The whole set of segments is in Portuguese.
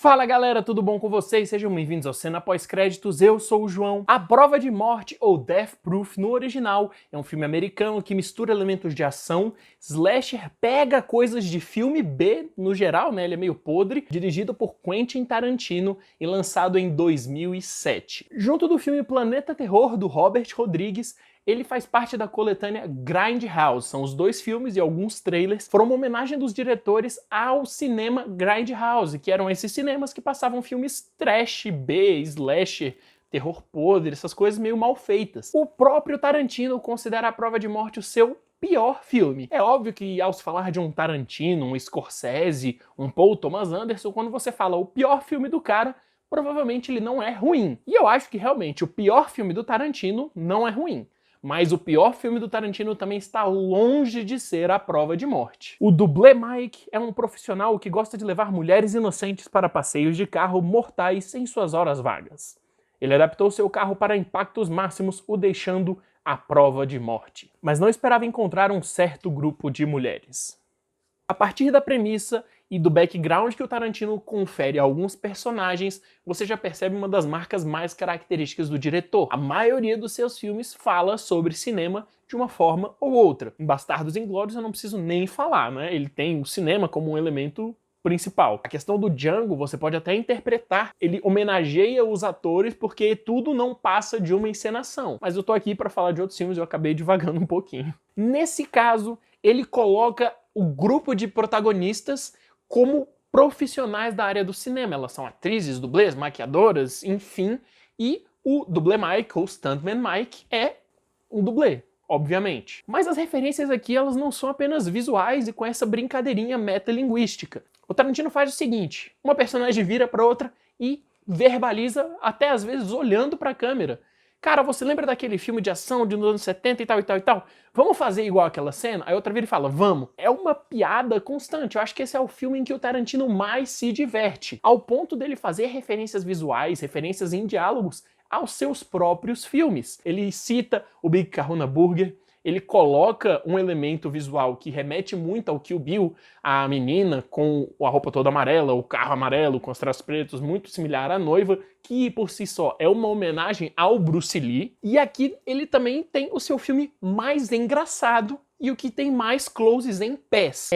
Fala galera, tudo bom com vocês? Sejam bem-vindos ao Cena Pós-Créditos, eu sou o João. A Prova de Morte, ou Death Proof no original, é um filme americano que mistura elementos de ação, slasher, pega coisas de filme B no geral, né? Ele é meio podre, dirigido por Quentin Tarantino e lançado em 2007. Junto do filme Planeta Terror, do Robert Rodrigues, ele faz parte da coletânea Grindhouse. São os dois filmes e alguns trailers. Foram uma homenagem dos diretores ao cinema Grindhouse, que eram esses cinemas que passavam filmes trash, B, slasher, terror podre, essas coisas meio mal feitas. O próprio Tarantino considera A Prova de Morte o seu pior filme. É óbvio que ao se falar de um Tarantino, um Scorsese, um Paul Thomas Anderson, quando você fala o pior filme do cara, provavelmente ele não é ruim. E eu acho que realmente o pior filme do Tarantino não é ruim. Mas o pior filme do Tarantino também está longe de ser A Prova de Morte. O dublê Mike é um profissional que gosta de levar mulheres inocentes para passeios de carro mortais em suas horas vagas. Ele adaptou seu carro para impactos máximos, o deixando à prova de morte. Mas não esperava encontrar um certo grupo de mulheres. A partir da premissa e do background que o Tarantino confere a alguns personagens, você já percebe uma das marcas mais características do diretor. A maioria dos seus filmes fala sobre cinema de uma forma ou outra. Em Bastardos Inglórios eu não preciso nem falar, né? Ele tem o cinema como um elemento principal. A questão do Django você pode até interpretar, ele homenageia os atores porque tudo não passa de uma encenação. Mas eu tô aqui para falar de outros filmes e eu acabei divagando um pouquinho. Nesse caso, ele coloca o grupo de protagonistas como profissionais da área do cinema. Elas são atrizes, dublês, maquiadoras, enfim. E o dublê Mike, ou Stuntman Mike, é um dublê, obviamente. Mas as referências aqui, elas não são apenas visuais e com essa brincadeirinha metalinguística. O Tarantino faz o seguinte, uma personagem vira para outra e verbaliza, até às vezes olhando para a câmera. Cara, você lembra daquele filme de ação de nos anos 70 e tal e tal e tal? Vamos fazer igual aquela cena? Aí outra vira e fala, vamos. É uma piada constante. Eu acho que esse é o filme em que o Tarantino mais se diverte. Ao ponto dele fazer referências visuais, referências em diálogos aos seus próprios filmes. Ele cita o Big Kahuna Burger, ele coloca um elemento visual que remete muito ao Kill Bill, a menina com a roupa toda amarela, o carro amarelo com os traços pretos, muito similar à noiva, que por si só é uma homenagem ao Bruce Lee. E aqui ele também tem o seu filme mais engraçado e o que tem mais closes em pés.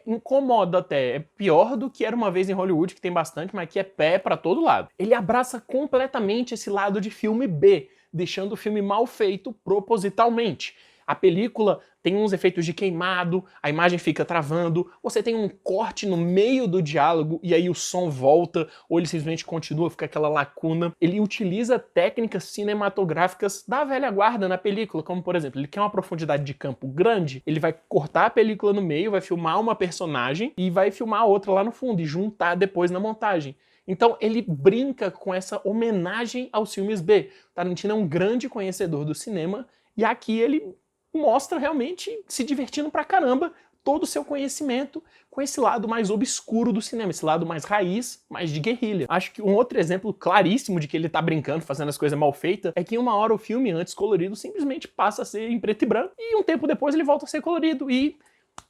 Incomoda até, é pior do que Era Uma Vez em Hollywood, que tem bastante, mas aqui é pé pra todo lado. Ele abraça completamente esse lado de filme B, deixando o filme mal feito propositalmente. A película tem uns efeitos de queimado, a imagem fica travando, você tem um corte no meio do diálogo e aí o som volta, ou ele simplesmente continua, fica aquela lacuna. Ele utiliza técnicas cinematográficas da velha guarda na película, como por exemplo, ele quer uma profundidade de campo grande, ele vai cortar a película no meio, vai filmar uma personagem e vai filmar a outra lá no fundo e juntar depois na montagem. Então ele brinca com essa homenagem aos filmes B. Tarantino é um grande conhecedor do cinema e aqui ele mostra realmente se divertindo pra caramba todo o seu conhecimento com esse lado mais obscuro do cinema, esse lado mais raiz, mais de guerrilha. Acho que um outro exemplo claríssimo de que ele tá brincando, fazendo as coisas mal feitas, é que em uma hora o filme, antes colorido, simplesmente passa a ser em preto e branco e um tempo depois ele volta a ser colorido e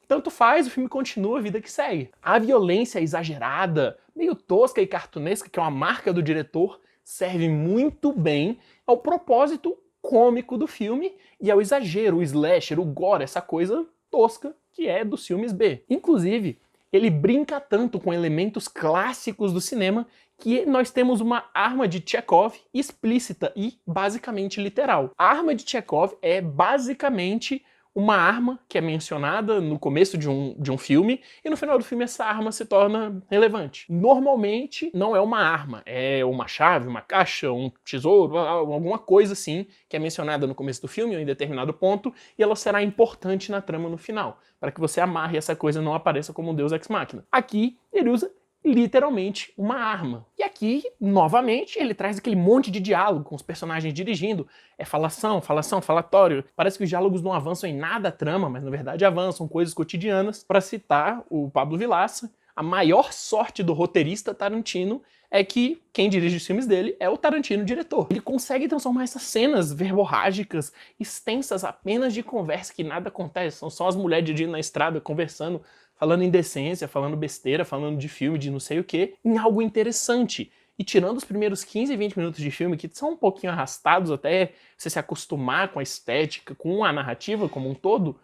tanto faz, o filme continua, a vida que segue. A violência exagerada, meio tosca e cartunesca, que é uma marca do diretor, serve muito bem ao propósito cômico do filme e ao exagero, o slasher, o gore, essa coisa tosca que é dos filmes B. Inclusive, ele brinca tanto com elementos clássicos do cinema que nós temos uma arma de Chekhov explícita e basicamente literal. A arma de Chekhov é basicamente uma arma que é mencionada no começo de um filme e no final do filme essa arma se torna relevante. Normalmente não é uma arma, é uma chave, uma caixa, um tesouro, alguma coisa assim que é mencionada no começo do filme ou em determinado ponto e ela será importante na trama no final, para que você amarre essa coisa e não apareça como um deus ex machina. Aqui ele usa literalmente uma arma. E aqui, novamente, ele traz aquele monte de diálogo com os personagens dirigindo. É falação, falação, falatório. Parece que os diálogos não avançam em nada a trama, mas na verdade avançam coisas cotidianas. Para citar o Pablo Vilaça, a maior sorte do roteirista Tarantino é que quem dirige os filmes dele é o Tarantino, o diretor. Ele consegue transformar essas cenas verborrágicas, extensas apenas de conversa, que nada acontece, são só as mulheres dirigindo na estrada, conversando, falando indecência, falando besteira, falando de filme, de não sei o quê, em algo interessante. E tirando os primeiros 15, 20 minutos de filme, que são um pouquinho arrastados até você se acostumar com a estética, com a narrativa como um todo,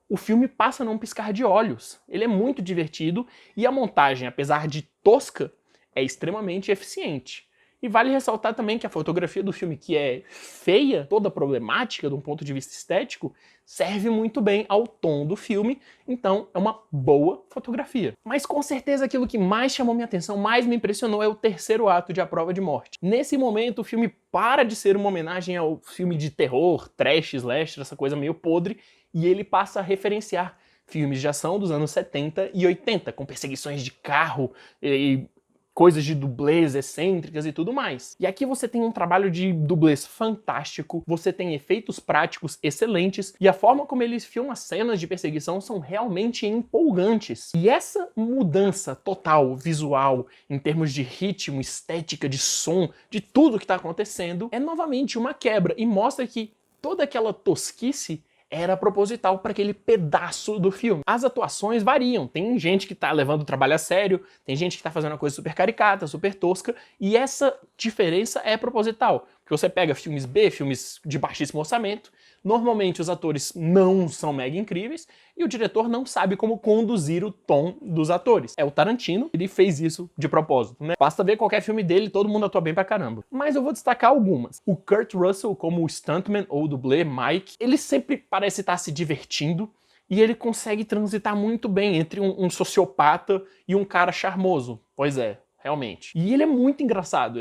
o filme passa num piscar de olhos. Ele é muito divertido e a montagem, apesar de tosca, é extremamente eficiente. E vale ressaltar também que a fotografia do filme, que é feia, toda problemática de um ponto de vista estético, serve muito bem ao tom do filme, então é uma boa fotografia. Mas com certeza aquilo que mais chamou minha atenção, mais me impressionou é o terceiro ato de A Prova de Morte. Nesse momento o filme para de ser uma homenagem ao filme de terror, trash, slasher, essa coisa meio podre, e ele passa a referenciar filmes de ação dos anos 70 e 80, com perseguições de carro e coisas de dublês excêntricas e tudo mais. E aqui você tem um trabalho de dublês fantástico, você tem efeitos práticos excelentes, e a forma como eles filmam as cenas de perseguição são realmente empolgantes. E essa mudança total, visual, em termos de ritmo, estética, de som, de tudo que está acontecendo, é novamente uma quebra, e mostra que toda aquela tosquice era proposital para aquele pedaço do filme. As atuações variam, tem gente que tá levando o trabalho a sério, tem gente que tá fazendo uma coisa super caricata, super tosca, e essa diferença é proposital. Porque você pega filmes B, filmes de baixíssimo orçamento, normalmente os atores não são mega incríveis, e o diretor não sabe como conduzir o tom dos atores. É o Tarantino, ele fez isso de propósito, né? Basta ver qualquer filme dele, todo mundo atua bem pra caramba. Mas eu vou destacar algumas. O Kurt Russell como o stuntman, ou dublê, Mike, ele sempre parece estar se divertindo, e ele consegue transitar muito bem entre um sociopata e um cara charmoso. Pois é, realmente. E ele é muito engraçado,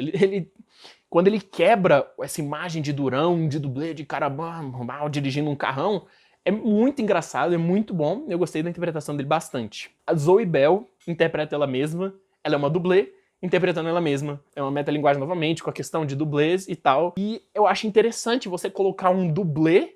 quando ele quebra essa imagem de durão, de dublê, de cara mal dirigindo um carrão, é muito engraçado, é muito bom. Eu gostei da interpretação dele bastante. A Zoe Bell interpreta ela mesma, ela é uma dublê, interpretando ela mesma. É uma metalinguagem novamente, com a questão de dublês e tal. E eu acho interessante você colocar um dublê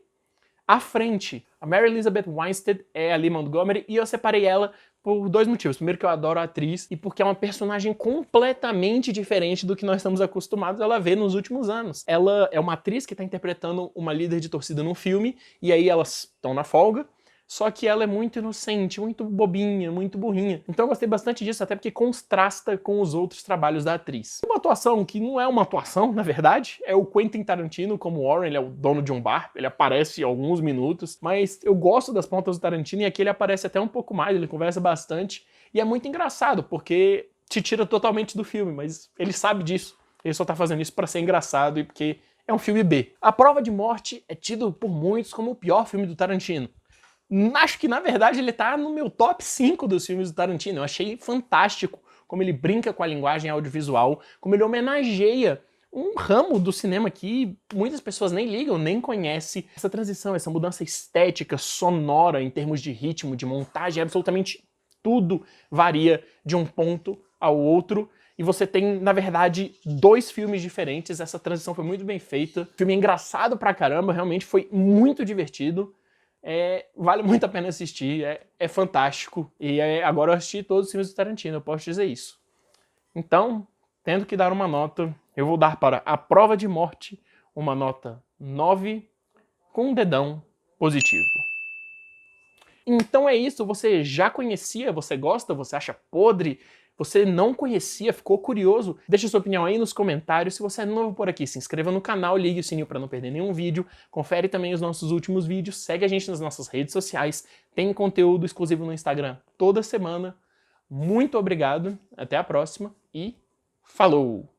à frente. A Mary Elizabeth Winstead é a Lee Montgomery, e eu separei ela por dois motivos. Primeiro, que eu adoro a atriz, e porque é uma personagem completamente diferente do que nós estamos acostumados a ver nos últimos anos. Ela é uma atriz que está interpretando uma líder de torcida num filme, e aí elas estão na folga, só que ela é muito inocente, muito bobinha, muito burrinha. Então eu gostei bastante disso, até porque contrasta com os outros trabalhos da atriz. Uma atuação que não é uma atuação, na verdade, é o Quentin Tarantino como Warren. Ele é o dono de um bar, ele aparece alguns minutos, mas eu gosto das pontas do Tarantino, e aqui ele aparece até um pouco mais, ele conversa bastante, e é muito engraçado, porque te tira totalmente do filme, mas ele sabe disso. Ele só tá fazendo isso pra ser engraçado e porque é um filme B. A Prova de Morte é tido por muitos como o pior filme do Tarantino. Acho que, na verdade, ele tá no meu top 5 dos filmes do Tarantino. Eu achei fantástico como ele brinca com a linguagem audiovisual, como ele homenageia um ramo do cinema que muitas pessoas nem ligam, nem conhecem. Essa transição, essa mudança estética, sonora, em termos de ritmo, de montagem, absolutamente tudo varia de um ponto ao outro. E você tem, na verdade, dois filmes diferentes. Essa transição foi muito bem feita. O filme é engraçado pra caramba, realmente foi muito divertido. Vale muito a pena assistir, é fantástico. E agora eu assisti todos os filmes do Tarantino, eu posso dizer isso. Então, tendo que dar uma nota, eu vou dar para A Prova de Morte uma nota 9 com um dedão positivo. Então é isso, você já conhecia, você gosta, você acha podre, você não conhecia, ficou curioso? Deixa sua opinião aí nos comentários. Se você é novo por aqui, se inscreva no canal, ligue o sininho para não perder nenhum vídeo, confere também os nossos últimos vídeos, segue a gente nas nossas redes sociais, tem conteúdo exclusivo no Instagram toda semana. Muito obrigado, até a próxima e falou!